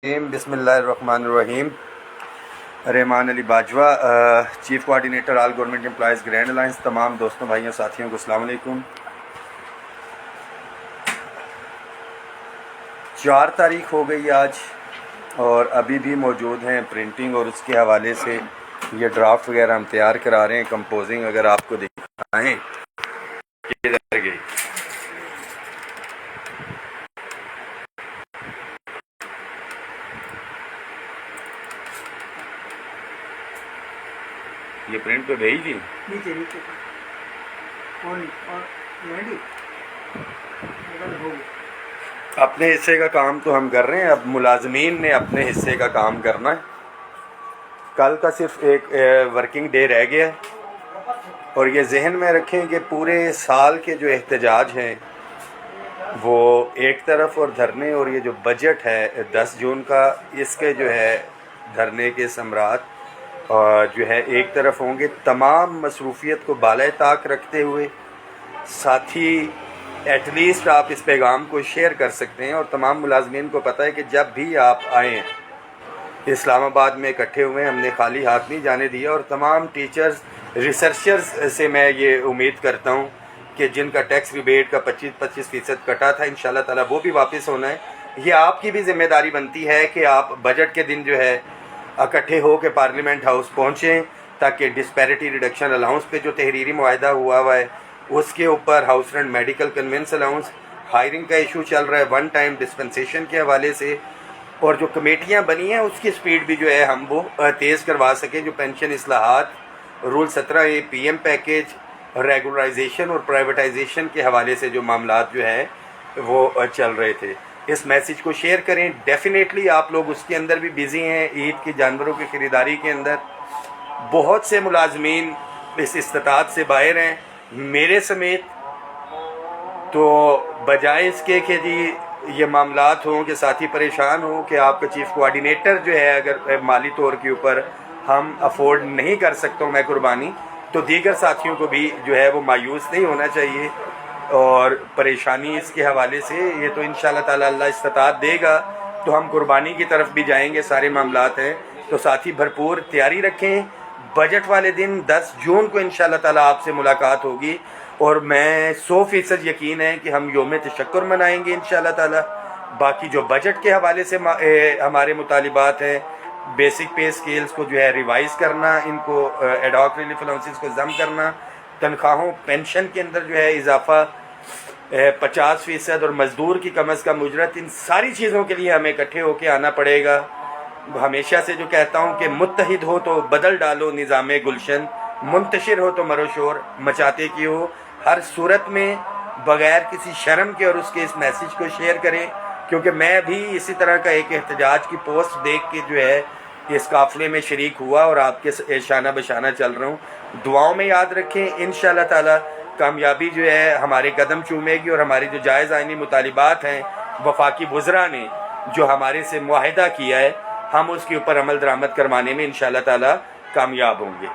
بسم اللہ الرحمن الرحیم۔ Rehman Ali Bajwa, chief coordinator all government employees grand alliance. تمام دوستوں بھائیوں ساتھیوں کو السلام علیکم۔ 4 تاریخ ہو گئی آج، اور ابھی بھی موجود ہیں پرنٹنگ، اور اس کے حوالے سے یہ ڈرافٹ وغیرہ ہم تیار کرا رہے ہیں۔ کمپوزنگ اگر آپ کو دکھائیں کدھر گئی، یہ پرنٹ پہ بھیج دی نیچے اپنے حصے کا کام تو ہم کر رہے ہیں، اب ملازمین نے اپنے حصے کا کام کرنا ہے۔ کل کا صرف ایک ورکنگ ڈے رہ گیا ہے، اور یہ ذہن میں رکھیں کہ پورے سال کے جو احتجاج ہیں وہ ایک طرف، اور دھرنے، اور یہ جو بجٹ ہے 10 جون کا، اس کے جو ہے دھرنے کے ثمرات جو ہے ایک طرف ہوں گے۔ تمام مصروفیت کو بالائے طاق رکھتے ہوئے ساتھی ایٹ لیسٹ آپ اس پیغام کو شیئر کر سکتے ہیں، اور تمام ملازمین کو پتہ ہے کہ جب بھی آپ آئیں اسلام آباد میں اکٹھے ہوئے، ہم نے خالی ہاتھ نہیں جانے دیا۔ اور تمام ٹیچرز، ریسرچرز سے میں یہ امید کرتا ہوں کہ جن کا ٹیکس ریبیٹ کا 25% کٹا تھا، انشاءاللہ تعالیٰ وہ بھی واپس ہونا ہے۔ یہ آپ کی بھی ذمہ داری بنتی ہے کہ آپ بجٹ کے دن جو ہے اکٹھے ہو کے پارلیمنٹ ہاؤس پہنچیں، تاکہ ڈسپیرٹی ریڈکشن الاؤنس پہ جو تحریری معاہدہ ہوا ہے اس کے اوپر house rent medical conveyance allowance, hiring کا ایشو چل رہا ہے ون ٹائم ڈسپنسیشن کے حوالے سے، اور جو کمیٹیاں بنی ہیں اس کی سپیڈ بھی جو ہے ہم وہ تیز کروا سکیں۔ جو پینشن اصلاحات، rule 17A، P M package, regularisation اور پرائیویٹائزیشن کے حوالے سے جو معاملات جو ہے وہ چل رہے تھے، اس میسیج کو شیئر کریں۔ ڈیفینیٹلی آپ لوگ اس کے اندر بھی بزی ہیں، عید کی جانوروں کی خریداری کے اندر بہت سے ملازمین اس استطاعت سے باہر ہیں، میرے سمیت۔ تو بجائے اس کے کہ جی یہ معاملات ہوں کہ ساتھی پریشان ہوں کہ آپ کا چیف کوآرڈینیٹر جو ہے اگر مالی طور کے اوپر ہم افورڈ نہیں کر سکتا ہوں میں قربانی، تو دیگر ساتھیوں کو بھی جو ہے وہ مایوس نہیں ہونا چاہیے، اور پریشانی اس کے حوالے سے یہ تو انشاءاللہ تعالی اللہ استطاعت دے گا تو ہم قربانی کی طرف بھی جائیں گے۔ سارے معاملات ہیں تو ساتھی بھرپور تیاری رکھیں۔ بجٹ والے دن 10 جون کو انشاءاللہ تعالی آپ سے ملاقات ہوگی، اور میں 100% یقین ہے کہ ہم یوم تشکر منائیں گے انشاءاللہ تعالی۔ باقی جو بجٹ کے حوالے سے ہمارے مطالبات ہیں، بیسک پے سکیلز کو جو ہے ریوائز کرنا، ان کو ایڈ ہاک ریلیف الاؤنسز کو ضم کرنا، تنخواہوں پینشن کے اندر جو ہے اضافہ 50%، اور مزدور کی کم از کم اجرت، ان ساری چیزوں کے لیے ہمیں اکٹھے ہو کے آنا پڑے گا۔ ہمیشہ سے جو کہتا ہوں کہ متحد ہو تو بدل ڈالو نظام گلشن، منتشر ہو تو مرو شور مچاتے کی ہو۔ ہر صورت میں بغیر کسی شرم کے اور اس کے اس میسیج کو شیئر کریں، کیونکہ میں بھی اسی طرح کا ایک احتجاج کی پوسٹ دیکھ کے جو ہے اس قافلے میں شریک ہوا، اور آپ کے شانہ بشانہ چل رہا ہوں۔ دعاؤں میں یاد رکھیں، انشاءاللہ تعالی کامیابی جو ہے ہمارے قدم چومے گی، اور ہماری جو جائز آئینی مطالبات ہیں وفاقی وزراء نے جو ہمارے سے معاہدہ کیا ہے، ہم اس کے اوپر عمل درآمد کروانے میں انشاءاللہ تعالی کامیاب ہوں گے۔